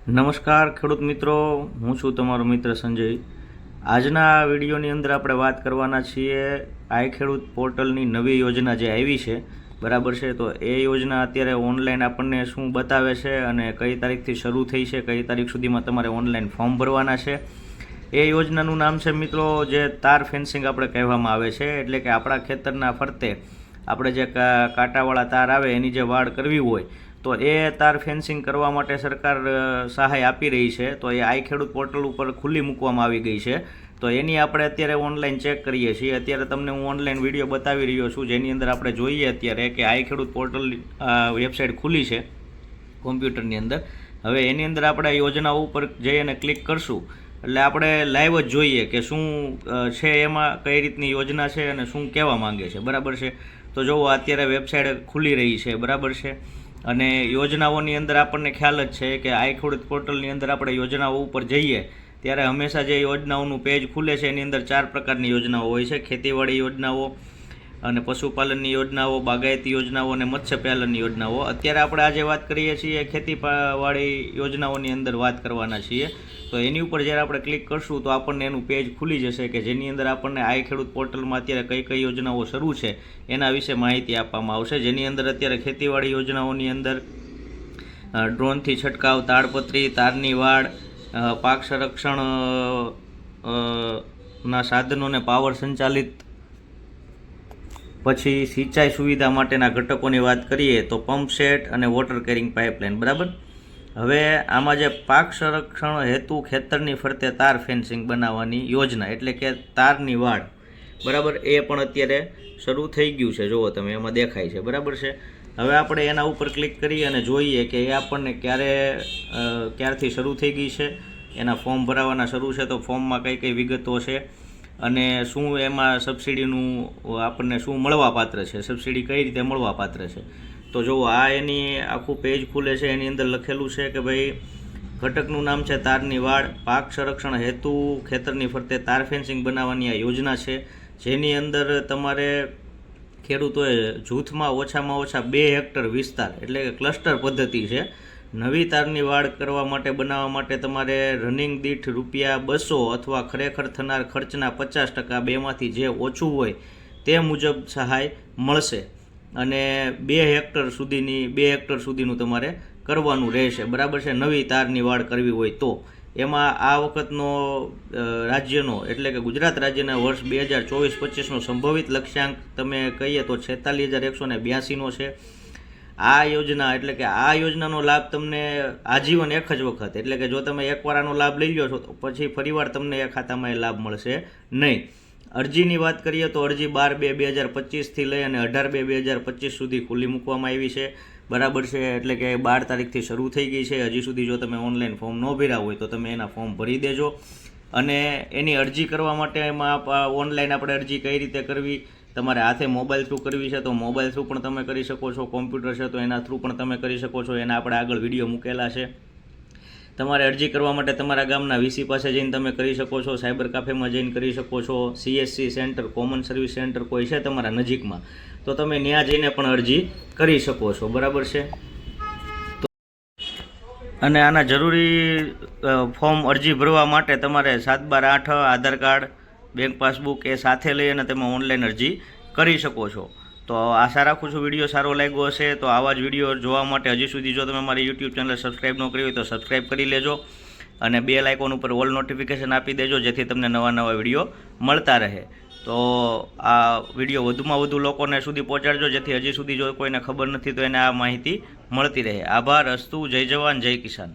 નમસ્કાર ખેડૂત મિત્રો, હું છું તમારો મિત્ર સંજય। આજના વિડીયોની અંદર આપણે વાત કરવાના છીએ આઈ ખેડૂત પોર્ટલની નવી યોજના જે આવી છે, બરાબર છે। તો એ યોજના અત્યારે ઓનલાઈન આપણને શું બતાવે છે અને કઈ તારીખથી શરૂ થઈ છે, કઈ તારીખ સુધીમાં તમારે ઓનલાઈન ફોર્મ ભરવાના છે। એ યોજનાનું નામ છે મિત્રો જે તાર ફેન્સિંગ આપણે કહેવામાં આવે છે, એટલે કે આપણા ખેતરના ફરતે આપણે જે કાંટાવાળા તાર આવે એની જે વાડ કરવી હોય તો એ તાર ફેન્સિંગ કરવા માટે સરકાર સહાય આપી રહી છે। તો એ આઈ ખેડૂત પોર્ટલ ઉપર ખુલ્લી મૂકવામાં આવી ગઈ છે। તો એની આપણે અત્યારે ઓનલાઈન ચેક કરીએ છીએ। અત્યારે તમને હું ઓનલાઈન વિડીયો બતાવી રહ્યો છું, જેની અંદર આપણે જોઈએ અત્યારે કે આઈ ખેડૂત પોર્ટલ વેબસાઇટ ખુલી છે કોમ્પ્યુટરની અંદર। હવે એની અંદર આપણે યોજનાઓ ઉપર જઈ અને ક્લિક કરશું એટલે આપણે લાઈવ જ જોઈએ કે શું છે એમાં, કઈ રીતની યોજના છે અને શું કહેવા માંગે છે, બરાબર છે। તો જુઓ અત્યારે વેબસાઇટ ખુલી રહી છે, બરાબર છે। અને યોજનાઓની અંદર આપણને ખ્યાલ જ છે કે આઈ ખેડૂત પોર્ટલની અંદર આપણે યોજનાઓ ઉપર જઈએ ત્યારે હંમેશા જે યોજનાઓનું પેજ ખુલે છે એની અંદર 4 પ્રકારની યોજનાઓ હોય છે: ખેતીવાડી યોજનાઓ અને પશુપાલનની યોજનાઓ, બાગાયતી યોજનાઓ અને મત્સ્યપાલનની યોજનાઓ। અત્યારે આપણે આજે વાત કરીએ છીએ ખેતીવાડી યોજનાઓની અંદર વાત કરવાના છીએ। તો એની ઉપર જ્યારે આપણે ક્લિક કરશું તો આપણને એનું પેજ ખુલી જશે કે જેની અંદર આપણને આઈ ખેડૂત પોર્ટલમાં અત્યારે કઈ કઈ યોજનાઓ શરૂ છે એના વિશે માહિતી આપવામાં આવશે। જેની અંદર અત્યારે ખેતીવાડી યોજનાઓની અંદર ડ્રોનથી છંટકાવ, તાડપત્રી, તારની વાડ, પાક સંરક્ષણ ના સાધનોને પાવર સંચાલિત, પછી સિંચાઈ સુવિધા માટેના ઘટકોની વાત કરીએ તો પંપ સેટ અને વોટર કેરિંગ પાઇપલાઇન, બરાબર। હવે આમાં જે પાક સંરક્ષણ હેતુ ખેતરની ફરતે તાર ફેન્સિંગ બનાવવાની યોજના એટલે કે તારની વાડ, બરાબર, એ પણ અત્યારે શરૂ થઈ ગયું છે, જુઓ તમે એમાં દેખાય છે, બરાબર છે। હવે આપણે એના ઉપર ક્લિક કરી અને જોઈએ કે એ આપણને ક્યારથી શરૂ થઈ ગઈ છે, એના ફોર્મ ભરાવાના શરૂ છે, તો ફોર્મમાં કઈ કઈ વિગતો છે અને શું એમાં સબસિડીનું આપણને શું મળવાપાત્ર છે, સબસિડી કઈ રીતે મળવાપાત્ર છે। તો જુઓ આ એની આખું પેજ ખુલે છે, એની અંદર લખેલું છે કે ભાઈ ઘટકનું નામ છે તારની વાડ, પાક સંરક્ષણ હેતુ ખેતરની ફરતે તાર ફેન્સિંગ બનાવવાની આ યોજના છે, જેની અંદર તમારે ખેડૂતોએ જૂથમાં ઓછામાં ઓછા 2 હેક્ટર વિસ્તાર એટલે કે ક્લસ્ટર પદ્ધતિ છે। નવી તારની વાડ કરવા માટે બનાવવા માટે તમારે રનિંગ દીઠ ₹200 અથવા ખરેખર થનાર ખર્ચના 50% બેમાંથી જે ઓછું હોય તે મુજબ સહાય મળશે અને 2 હેક્ટર સુધીનું તમારે કરવાનું રહેશે, બરાબર છે, નવી તારની વાડ કરવી હોય તો। એમાં આ વખતનો રાજ્યનો એટલે કે ગુજરાત રાજ્યના વર્ષ 2024-25નો સંભવિત લક્ષ્યાંક તમે કહીએ તો 46,182નો છે। આ યોજના એટલે કે આ યોજનાનો લાભ તમને આજીવન એક જ વખત, એટલે કે જો તમે એકવાર આનો લાભ લઈ લો છો તો પછી ફરીવાર તમને એ ખાતામાં એ લાભ મળશે નહીં। અરજીની વાત કરીએ તો અરજી 12/2/2025થી લઈ અને 18/2/2025 સુધી ખુલ્લી મૂકવામાં આવી છે, બરાબર છે। એટલે કે 12 તારીખથી શરૂ થઈ ગઈ છે। હજી સુધી જો તમે ઓનલાઈન ફોર્મ ન ભર્યા હોય તો તમે એના ફોર્મ ભરી દેજો। અને એની અરજી કરવા માટે એમાં ઓનલાઈન આપણે અરજી કઈ રીતે કરવી, તમારે હાથે મોબાઈલ થ્રુ કરવી છે તો મોબાઈલ થ્રુ પણ તમે કરી શકો છો, કોમ્પ્યુટર છે તો એના થ્રુ પણ તમે કરી શકો છો, એના આપણે આગળ વિડીયો મૂકેલા છે। તમારે અરજી કરવા માટે તમારા ગામના વીસી પાસે જઈને તમે કરી શકો છો, સાયબર કાફેમાં જઈને કરી શકો છો, CSC centre, common service centre કોઈ છે તમારા નજીકમાં તો તમે ત્યાં જઈને પણ અરજી કરી શકો છો, બરાબર છે। અને આના જરૂરી ફોર્મ અરજી ભરવા માટે તમારે 7/12 આધાર કાર્ડ, બેંક પાસબુક એ સાથે લઈ અને તમે ઓનલાઈન અરજી કરી શકો છો। તો આશા રાખું છું વિડીયો સારો લાગ્યો હશે। તો આવા જ વિડીયો જોવા માટે હજી સુધી જો તમે મારી YouTube ચેનલ સબસ્ક્રાઈબ ન કરી હોય તો સબસ્ક્રાઈબ કરી લેજો અને બેલ આઇકોન ઉપર ઓલ નોટિફિકેશન આપી દેજો, જેથી તમને નવા નવા વિડીયો મળતા રહે। તો આ વિડીયો વધુમાં વધુ લોકોને સુધી પહોંચાડજો, જેથી હજી સુધી જો કોઈને ખબર નથી તો એને આ માહિતી મળતી રહે। આભાર, અસ્તુ, જય જવાન, જય કિસાન।